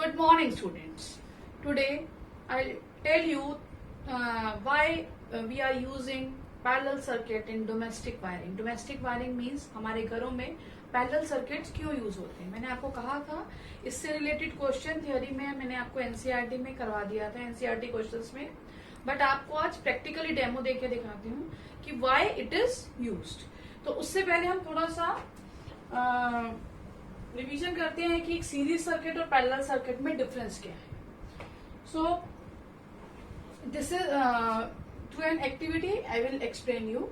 Good morning, students. Today, I'll tell you why we are using parallel circuit in domestic wiring. Domestic wiring means हमारे घरों में parallel circuits क्यों use होते हैं. मैंने आपको कहा था इससे रिलेटेड क्वेश्चन थियोरी में मैंने आपको एनसीईआरटी में करवा दिया था, एनसीईआरटी क्वेश्चंस में. बट आपको आज प्रैक्टिकली डेमो देके दिखाती हूँ कि व्हाई इट इज यूज्ड. तो उससे पहले हम थोड़ा सा रिवीजन करते हैं कि एक सीरीज सर्किट और पैरेलल सर्किट में डिफरेंस क्या है. So this is through an activity I will explain you.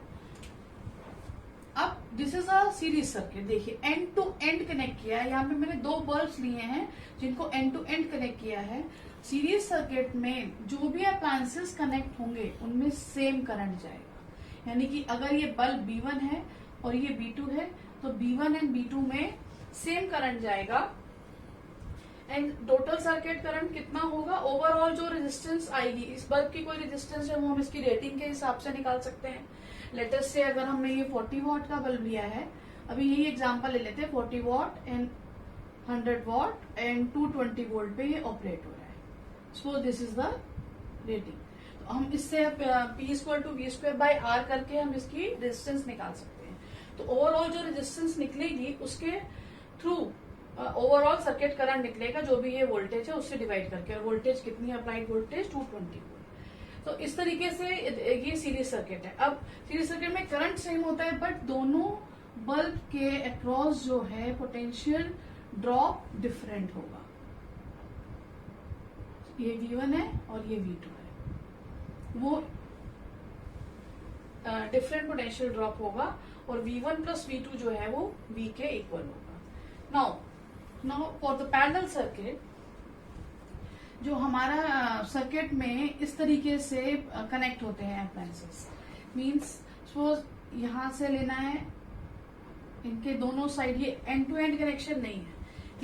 अब this is a series circuit. देखिए एंड टू एंड कनेक्ट किया है. यहाँ पे मैंने दो बल्ब्स लिए हैं जिनको एंड टू एंड कनेक्ट किया है. सीरीज सर्किट में जो भी अप्लायंसेस कनेक्ट होंगे उनमें सेम करंट जाएगा. यानी कि अगर ये बल्ब B1 है और ये B2 है तो B1 एंड B2 में सेम करंट जाएगा. एंड टोटल सर्किट करंट कितना होगा, ओवरऑल जो रेजिस्टेंस आएगी, इस बल्ब की कोई रेजिस्टेंस है वो हम इसकी रेटिंग के हिसाब से निकाल सकते हैं. लेटेस्ट से अगर हमने ये 40 वॉट का बल्ब लिया है, अभी यही एग्जांपल ले लेते हैं. 40 watt and 100 watt and 220 volt पे ये ऑपरेट हो रहा है. So this is the rating. तो हम इससे P equal to V square by R करके हम इसकी रेजिस्टेंस निकाल सकते हैं. तो ओवरऑल जो रेजिस्टेंस निकलेगी उसके थ्रू ओवरऑल सर्किट करंट निकलेगा, जो भी ये वोल्टेज है उससे डिवाइड करके. और वोल्टेज कितनी, अप्लाइड वोल्टेज 220 वोल्ट. तो इस तरीके से ये सीरीज सर्किट है. अब सीरीज सर्किट में करंट सेम होता है बट दोनों बल्ब के अक्रॉस जो है पोटेंशियल ड्रॉप डिफरेंट होगा. ये V1 है और ये V2 है, वो डिफरेंट पोटेंशियल ड्रॉप होगा और V1 प्लस V2 जो है वो V के इक्वल होगा. Now for the parallel circuit, जो हमारा सर्किट में इस तरीके से कनेक्ट होते हैं अप्लायंसेस. मींस सपोज यहां से लेना है, इनके दोनों साइड, ये एंड टू एंड कनेक्शन नहीं है,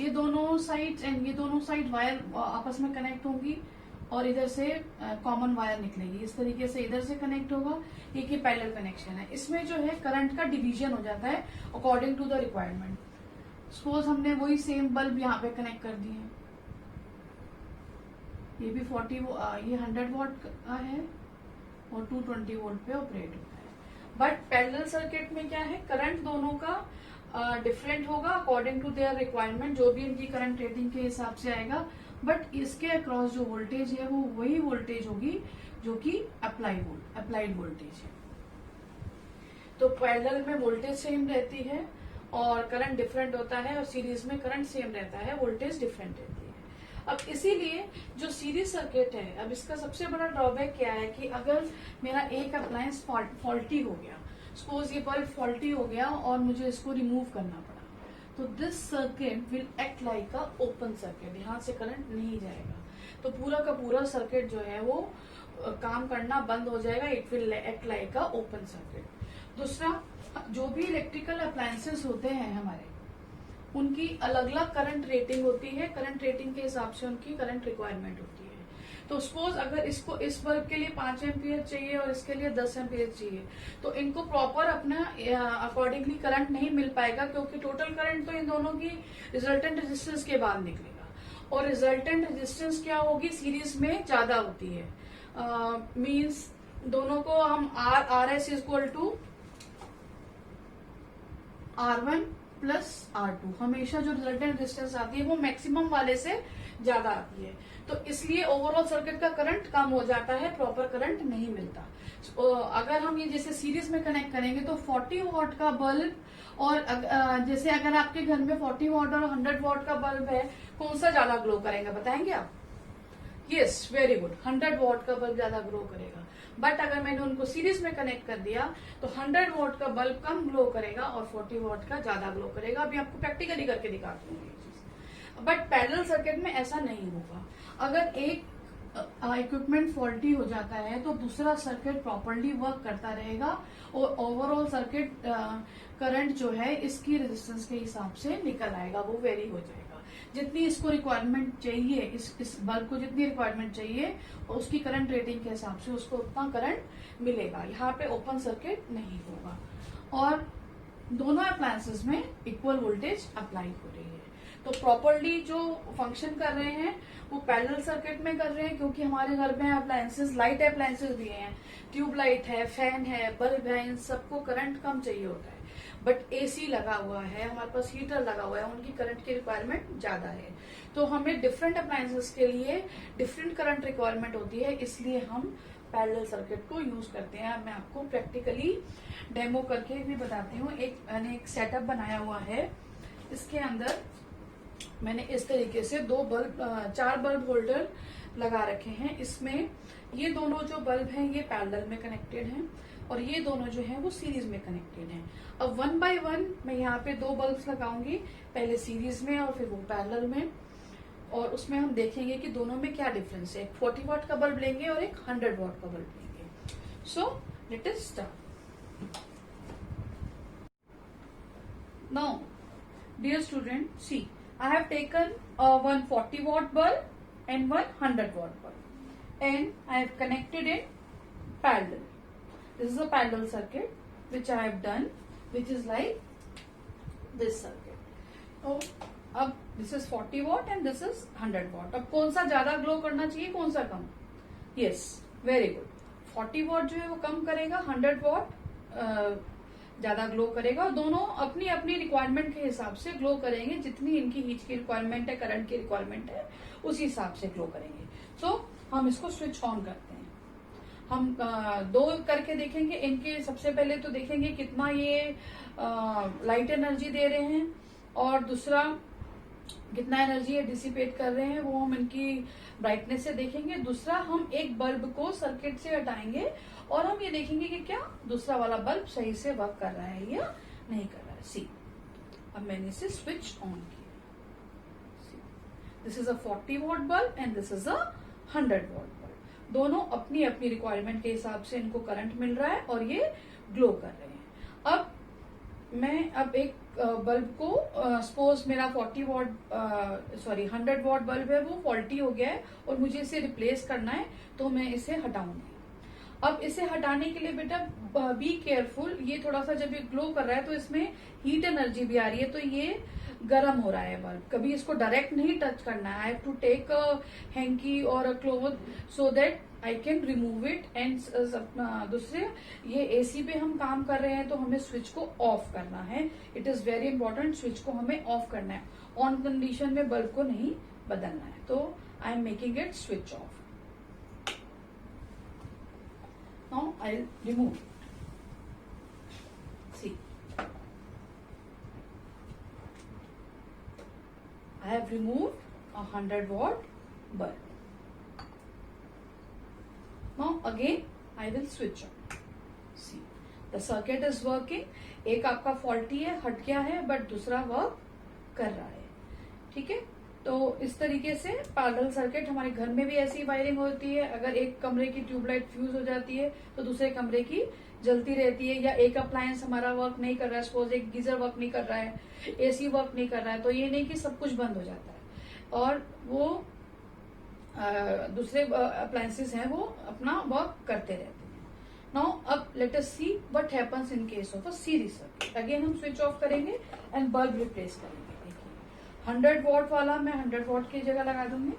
ये दोनों साइड एंड ये दोनों साइड वायर आपस में कनेक्ट होंगी और इधर से कॉमन वायर निकलेगी. इस तरीके से इधर से कनेक्ट होगा. ये पैरेलल कनेक्शन है. इसमें जो है करंट का डिवीजन हो जाता है according to the requirement. Suppose हमने वही सेम बल्ब यहाँ पे कनेक्ट कर दिए हैं. ये भी 100 वॉट का है और 220 वोल्ट पे ऑपरेट होता है. बट पैरेलल सर्किट में क्या है, करंट दोनों का डिफरेंट होगा अकॉर्डिंग टू देयर रिक्वायरमेंट, जो भी इनकी करंट रेटिंग के हिसाब से आएगा. बट इसके अक्रॉस जो वोल्टेज है वो वही वोल्टेज होगी जो कि अप्लाइड वोल्टेज है. तो पैरेलल में वोल्टेज सेम रहती है और करंट डिफरेंट होता है, और सीरीज में करंट सेम रहता है, वोल्टेज डिफरेंट रहती है. अब इसीलिए जो सीरीज सर्किट है, अब इसका सबसे बड़ा ड्रॉबैक क्या है कि अगर मेरा एक अप्लायंस फॉल्टी हो गया, सपोज ये बल्ब फॉल्टी हो गया और मुझे इसको रिमूव करना पड़ा, तो this circuit will act like a open circuit. यहाँ से करंट नहीं जाएगा तो पूरा का पूरा सर्किट जो है वो काम करना बंद हो जाएगा. It will act like a open circuit. दूसरा, जो भी इलेक्ट्रिकल अप्लायंसेस होते हैं हमारे, उनकी अलग अलग करंट रेटिंग होती है. करंट रेटिंग के हिसाब से उनकी करंट रिक्वायरमेंट होती है. तो सपोज अगर इसको इस बल्ब के लिए 5 एम्पियर चाहिए और इसके लिए 10 एम्पियर चाहिए, तो इनको प्रॉपर अपना अकॉर्डिंगली करंट नहीं मिल पाएगा, क्योंकि टोटल करंट तो इन दोनों की रिजल्टेंट रेजिस्टेंस के बाद निकलेगा. और रिजल्टेंट रेजिस्टेंस क्या होगी, सीरीज में ज्यादा होती है. मीन्स दोनों को हम RS equal to R1 plus R2, हमेशा जो रिजल्टेंट रेजिस्टेंस आती है वो मैक्सिमम वाले से ज्यादा आती है. तो इसलिए ओवरऑल सर्किट का करंट कम हो जाता है, प्रॉपर करंट नहीं मिलता. अगर हम ये जैसे सीरीज में कनेक्ट करेंगे तो 40 वॉट का बल्ब और जैसे अगर आपके घर में 40 वॉट और 100 वॉट का बल्ब है, कौन सा ज्यादा ग्लो करेगा बताएंगे आप? यस, वेरी गुड, 100 वॉट का बल्ब ज्यादा ग्लो करेगा. बट अगर मैंने उनको सीरीज में कनेक्ट कर दिया तो 100 वॉट का बल्ब कम ग्लो करेगा और 40 वॉट का ज्यादा ग्लो करेगा. अभी आपको प्रैक्टिकली करके दिखाती हूँ ये चीज. बट पैरेलल सर्किट में ऐसा नहीं होगा. अगर एक इक्विपमेंट फॉल्टी हो जाता है तो दूसरा सर्किट प्रॉपरली वर्क करता रहेगा और ओवरऑल सर्किट करंट जो है इसकी रेजिस्टेंस के हिसाब से निकल आएगा, वो वेरी हो जाएगा. जितनी इसको रिक्वायरमेंट चाहिए, इस बल्ब को जितनी रिक्वायरमेंट चाहिए उसकी करंट रेटिंग के हिसाब से उसको उतना करंट मिलेगा. यहाँ पे ओपन सर्किट नहीं होगा और दोनों अप्लायंसेस में इक्वल वोल्टेज अप्लाई हो रही है. तो प्रॉपरली जो फंक्शन कर रहे हैं वो पैरेलल सर्किट में कर रहे हैं, क्योंकि हमारे घर में अप्लायंसेस, लाइट अप्लायंसेस भी हैं, ट्यूबलाइट है, फैन है, बल्ब है, इन सबको करंट कम चाहिए होता है। बट एसी लगा हुआ है, हमारे पास हीटर लगा हुआ है, उनकी करंट की रिक्वायरमेंट ज्यादा है। तो हमें डिफरेंट अप्लायंसेस के लिए डिफरेंट करंट रिक्वायरमेंट होती है, इसलिए हम पैरेलल सर्किट को यूज करते हैं। मैं आपको प्रैक्टिकली डेमो करके भी बताती हूँ। मैंने एक सेटअप बनाया हुआ है, इसके अंदर मैंने इस तरीके से 4 बल्ब होल्डर लगा रखे हैं। इसमें ये दोनों जो बल्ब हैं ये पैरेलल में कनेक्टेड हैं और ये दोनों जो हैं वो सीरीज में कनेक्टेड हैं। अब 1 बाय 1 मैं यहाँ पे 2 बल्ब्स लगाऊंगी, पहले सीरीज में और फिर वो पैरेलल में, और उसमें हम देखेंगे कि दोनों में क्या डिफरेंस है। एक 40 वॉट का बल्ब लेंगे और एक 100 वॉट का बल्ब लेंगे। So let us start now. Dear student, see, I have taken one 40 watt bulb and one 100 watt bulb and I have connected it parallel. This is a parallel circuit which I have done, which is like this circuit. So अब this is 40 watt and this is 100 watt. अब कौन सा ज्यादा glow करना चाहिए, कौन सा कम? Yes, very good. 40 watt जो है वो कम करेगा, 100 watt ज्यादा ग्लो करेगा, और दोनों अपनी अपनी रिक्वायरमेंट के हिसाब से ग्लो करेंगे। जितनी इनकी हीट की रिक्वायरमेंट है, करंट की रिक्वायरमेंट है, उसी हिसाब से ग्लो करेंगे। सो हम इसको स्विच ऑन करते हैं। हम 2 करके देखेंगे इनके। सबसे पहले तो देखेंगे कितना ये लाइट एनर्जी दे रहे हैं, और दूसरा कितना एनर्जी ये डिसिपेट कर रहे हैं, वो हम इनकी ब्राइटनेस से देखेंगे। दूसरा, हम एक बल्ब को सर्किट से हटाएंगे और हम ये देखेंगे कि क्या दूसरा वाला बल्ब सही से वर्क कर रहा है या नहीं कर रहा है। सी, अब मैंने इसे स्विच ऑन किया। This is a 40 watt bulb and this is a 100 watt bulb. दोनों अपनी अपनी रिक्वायरमेंट के हिसाब से इनको करंट मिल रहा है और ये ग्लो कर रहे हैं। अब मैं एक बल्ब को, सपोज मेरा 100 वॉट बल्ब है, वो फॉल्टी हो गया है और मुझे इसे रिप्लेस करना है, तो मैं इसे हटाऊंगी। अब इसे हटाने के लिए बेटा बी केयरफुल, ये थोड़ा सा जब ये ग्लो कर रहा है तो इसमें हीट एनर्जी भी आ रही है, तो ये गर्म हो रहा है बल्ब। कभी इसको डायरेक्ट नहीं टच करना है। I have to take a hanky और a cloth so that I can remove it. And दूसरे, ये एसी पे हम काम कर रहे हैं तो हमें स्विच को ऑफ करना है। It is very important, switch को हमें ऑफ करना है। ऑन कंडीशन में बल्ब को नहीं बदलना है। तो I am making it switch off. Now I'll remove it. See, I have removed a 100 watt bulb. Now again I will switch on. See, the circuit is working. एक आपका faulty है, हट गया है, बट दूसरा वर्क कर रहा है। ठीक है, तो इस तरीके से पैरेलल सर्किट हमारे घर में भी ऐसी वायरिंग होती है। अगर एक कमरे की ट्यूबलाइट फ्यूज हो जाती है तो दूसरे कमरे की जलती रहती है, या एक अप्लायंस हमारा वर्क नहीं कर रहा है, सपोज एक गीजर वर्क नहीं कर रहा है, एसी वर्क नहीं कर रहा है, तो ये नहीं कि सब कुछ बंद हो जाता है और वो दूसरे अप्लायंसेस हैं वो अपना वर्क करते रहते हैं। नाउ अब let us see what happens in case of a series circuit. Again हम स्विच ऑफ करेंगे एंड बल्ब रिप्लेस करेंगे। 100 वॉट वाला मैं 100 वॉट की जगह लगा दूंगी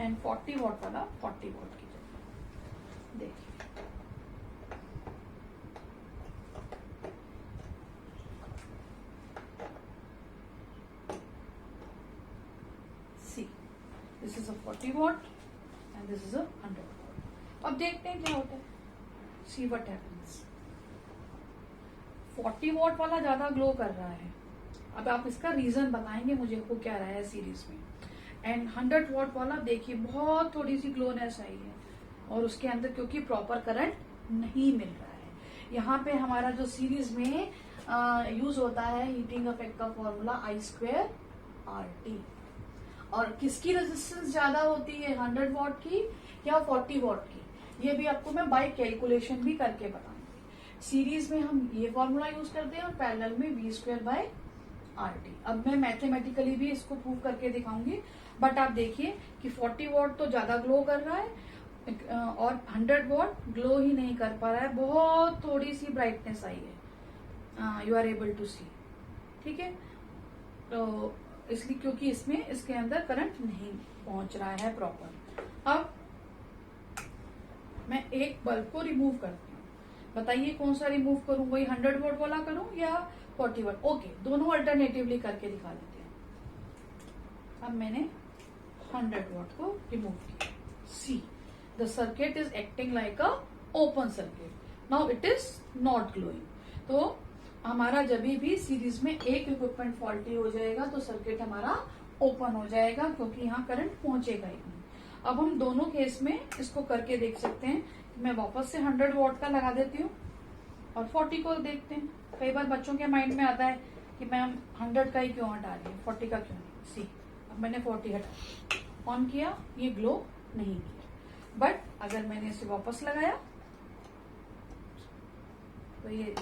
एंड 40 वॉट वाला 40 वॉट की जगह। देखिए, see, this is a 40 watt and this is a 100 watt. अब देखते हैं क्या होता है। See what happens. 40 वॉट वाला ज्यादा ग्लो कर रहा है। अब आप इसका रीजन बताएंगे मुझे, हो क्या रहा है सीरीज में। एंड 100 वॉट वाला देखिए बहुत थोड़ी सी ग्लोनेस आई है, और उसके अंदर क्योंकि प्रॉपर करंट नहीं मिल रहा है। यहाँ पे हमारा जो सीरीज में यूज होता है हीटिंग इफेक्ट का फॉर्मूला I²RT। और किसकी रेजिस्टेंस ज्यादा होती है, 100 वॉट की या 40 वॉट की, ये भी आपको मैं बाय कैलकुलेशन भी करके बताऊंगी। सीरीज में हम ये फॉर्मूला यूज करते हैं और पैरेलल में V²/RT। अब मैं मैथमेटिकली भी इसको प्रूव करके दिखाऊंगी, बट आप देखिए कि 40 वॉट तो ज्यादा ग्लो कर रहा है और 100 वॉट ग्लो ही नहीं कर पा रहा है। बहुत थोड़ी सी ब्राइटनेस आई है, यू आर एबल टू सी। ठीक है, तो इसलिए क्योंकि इसमें इसके अंदर करंट नहीं पहुंच रहा है प्रॉपर। अब मैं एक बल्ब को रिमूव करती हूँ, बताइए कौन सा रिमूव करूं, वही 100 वॉट वाला करूं या 40 वॉट? ओके, दोनों अल्टरनेटिवली करके दिखा देते हैं। अब मैंने 100 वॉट को रिमूव किया। See the circuit is acting like a open circuit, now it is not glowing. तो हमारा जब भी सीरीज में एक इक्विपमेंट फॉल्टी हो जाएगा तो सर्किट हमारा ओपन हो जाएगा, क्योंकि यहाँ करंट पहुंचेगा ही नहीं। अब हम दोनों केस में इसको करके देख सकते हैं। मैं वापस से 100 वॉट का लगा देती हूँ और 40 को देखते हैं। कई बार बच्चों के माइंड में आता है कि मैम 100 का ही क्यों हटा रही है, 40 का क्यों नहीं। सी, अब मैंने 40 हटा, ऑन किया, ये ग्लो नहीं किया। बट अगर मैंने इसे वापस लगाया तो ये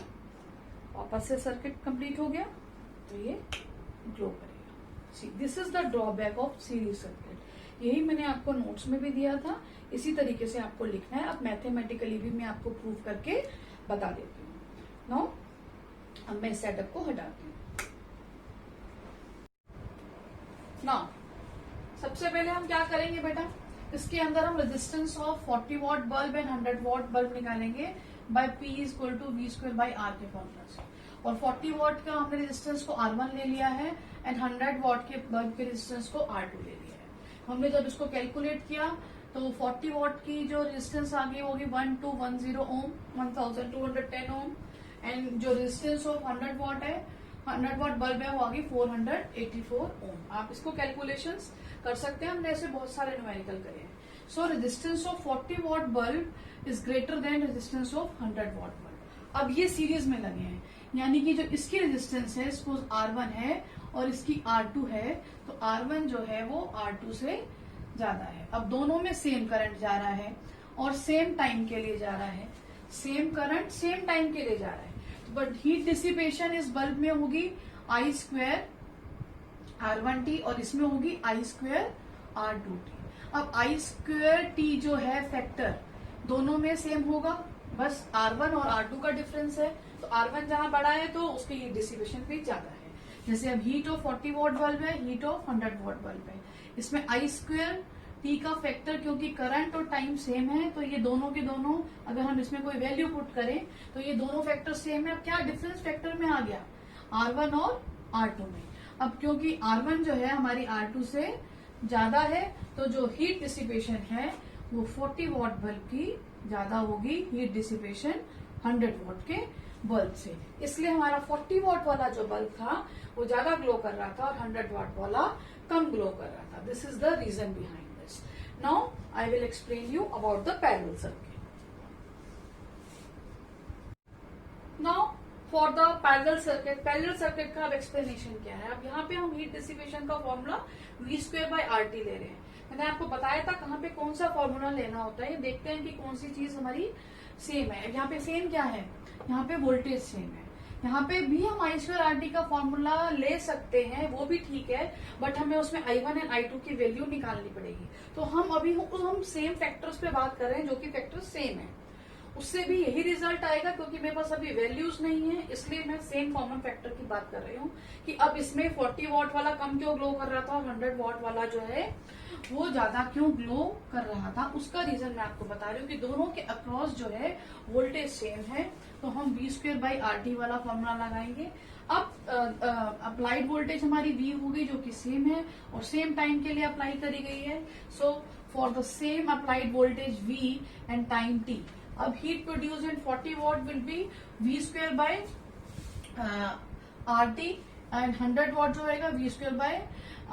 वापस से सर्किट कंप्लीट हो गया, तो ये ग्लो करेगा। See, this is the drawback of series circuit. यही मैंने आपको नोट्स में भी दिया था, इसी तरीके से आपको लिखना है। अब मैथमेटिकली भी मैं आपको प्रूव करके बता देती हूँ। नाउ अब मैं इस सेटअप को हटाती हूँ। नाउ सबसे पहले हम क्या करेंगे बेटा, इसके अंदर हम resistance of 40 watt bulb and 100 watt bulb निकालेंगे by P equal to V square by R के फॉर्मूला से। और 40 वॉट का हमने रेजिस्टेंस को R1 ले लिया है एंड 100 वॉट के बल्ब के रेजिस्टेंस को R2 ले लिया है। हमने जब इसको कैलकुलेट किया तो 40 वॉट की जो रेजिस्टेंस आ गई होगी 1210 ओम, 1210 ओम, एंड जो रेजिस्टेंस ऑफ 100 वॉट है, 100 वॉट बल्ब है, वो आ गई 484 ओम। आप इसको कैलकुलेशंस कर सकते हैं, हमने ऐसे बहुत सारे न्यूमेरिकल करे हैं। सो resistance of 40 watt bulb is greater than resistance of 100 watt bulb. अब ये सीरीज में लगे हैं, यानी कि जो इसकी रेजिस्टेंस है, सपोज R1 है और इसकी R2 है, तो R1 जो है वो R2 से ज्यादा है। अब दोनों में सेम करंट जा रहा है और सेम टाइम के लिए जा रहा है, सेम करंट सेम टाइम के लिए जा रहा है, बट हीट डिसिपेशन इस बल्ब में होगी I स्क्वायर R1T और इसमें होगी I स्क्वायर R2T। अब I स्क्वायर T जो है फैक्टर, दोनों में सेम होगा, बस R1 और R2 का डिफरेंस है। तो R1 जहां बड़ा है तो उसकी हीट डिसिपेशन भी ज्यादा है। जैसे अब हीट ऑफ 40 वॉट बल्ब है, हीट ऑफ 100 वॉट बल्ब है, इसमें I स्क्वायर T का फैक्टर, क्योंकि करंट और टाइम सेम है तो ये दोनों के दोनों, अगर हम इसमें कोई वैल्यू पुट करें तो ये दोनों फैक्टर सेम है। अब क्या डिफरेंस फैक्टर में आ गया, R1 और R2 में। अब क्योंकि R1 जो है हमारी R2 से ज्यादा है, तो जो हीट डिसिपेशन है वो 40 वॉट बल्ब की ज्यादा होगी हीट डिसिपेशन 100 वॉट के बल्ब से। इसलिए हमारा 40 वॉट वाला जो बल्ब था वो ज्यादा ग्लो कर रहा था और 100 वॉट वाला कम ग्लो कर रहा था। This is the reason behind this. Now I will explain you about the parallel circuit. Now for the parallel circuit का अब एक्सप्लेनेशन क्या है। अब यहाँ पे हम हीट डिसिपेशन का formula V square by RT ले रहे हैं। मैंने आपको बताया था कहाँ पे कौन सा फॉर्मूला लेना होता है। देखते हैं कि कौन सी चीज हमारी सेम है। यहाँ पे सेम क्या है, यहाँ पे वोल्टेज सेम है। यहाँ पे भी हम I स्क्वायर RT का फॉर्मूला ले सकते हैं, वो भी ठीक है, बट हमें उसमें I1 एंड I2 की वैल्यू निकालनी पड़ेगी। तो हम सेम फैक्टर्स पे बात कर रहे हैं, जो कि फैक्टर सेम है। उससे भी यही रिजल्ट आएगा, क्योंकि मेरे पास अभी वैल्यूज नहीं है, इसलिए मैं सेम कॉमन फैक्टर की बात कर रही हूँ कि अब इसमें 40 वॉट वाला कम क्यों ग्लो कर रहा था और 100 वॉट वाला जो है वो ज्यादा क्यों ग्लो कर रहा था। उसका रीजन मैं आपको बता रही हूँ कि दोनों के अक्रॉस जो है वोल्टेज सेम है, तो हम V स्क्वायर बाई RT वाला फॉर्मूला लगाएंगे। अब अप्लाइड वोल्टेज हमारी V होगी, जो कि सेम है और सेम टाइम के लिए अप्लाई करी गई है। So for the same applied voltage V and time T, अब heat produce in 40 what will be V square bye RT and 100 what जो रहेगा V स्क्वायर बाय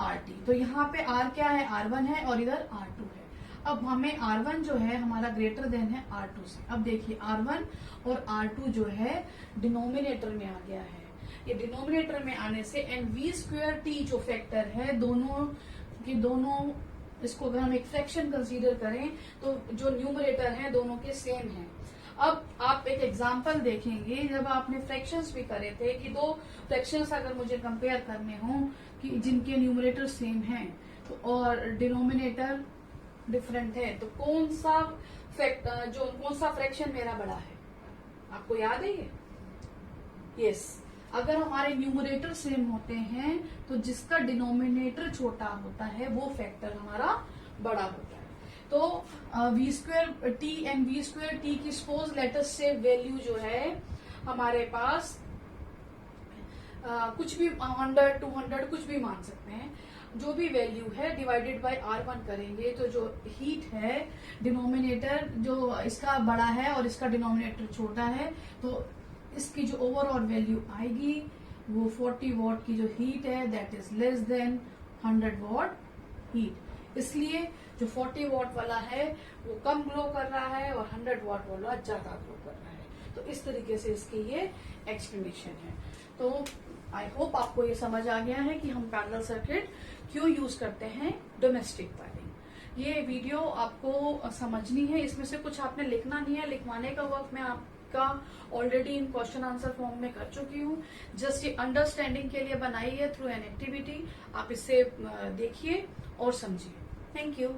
RT। तो यहाँ पे R क्या है, R1 है और इधर R2 है। अब हमें R1 जो है हमारा ग्रेटर देन है R2 से। अब देखिए R1 और R2 जो है डिनोमिनेटर में आ गया है। ये डिनोमिनेटर में आने से एंड V स्क्वायर T जो फैक्टर है, दोनों के दोनों, इसको अगर हम एक फ्रैक्शन कंसीडर करें तो जो न्यूमरेटर है दोनों के सेम है। अब आप एक एग्जांपल देखेंगे, जब आपने फ्रैक्शंस भी करे थे कि दो फ्रैक्शंस अगर मुझे कंपेयर करने हों कि जिनके न्यूमरेटर सेम हैं तो और डिनोमिनेटर डिफरेंट है, तो कौन सा फ्रैक्शन मेरा बड़ा है, आपको याद है ये? यस, अगर हमारे न्यूमरेटर सेम होते हैं तो जिसका डिनोमिनेटर छोटा होता है वो फैक्टर हमारा बड़ा होता है। तो V square T and V square T की सपोज लेटर से वैल्यू जो है हमारे पास कुछ भी 100 200 कुछ भी मान सकते हैं, जो भी वैल्यू है डिवाइडेड बाय R1 करेंगे तो जो हीट है डिनोमिनेटर जो इसका बड़ा है और इसका डिनोमिनेटर छोटा है तो इसकी जो ओवरऑल वैल्यू आएगी वो 40 वॉट की जो हीट है that is less than 100 what heat. इसलिए जो 40 वॉट वाला है वो कम ग्लो कर रहा है और 100 वॉट वाला ज्यादा ग्लो कर रहा है। तो इस तरीके से इसकी ये एक्सप्लेनेशन है। तो आई होप आपको ये समझ आ गया है कि हम पैरेलल सर्किट क्यों यूज करते हैं डोमेस्टिक वायरिंग। ये वीडियो आपको समझनी है, इसमें से कुछ आपने लिखना नहीं है, लिखवाने का वर्क मैं आपका already in question answer form में कर चुकी हूँ। जस्ट ये अंडरस्टैंडिंग के लिए बनाई है थ्रू एन एक्टिविटी। आप इसे देखिए और समझिए। Thank you.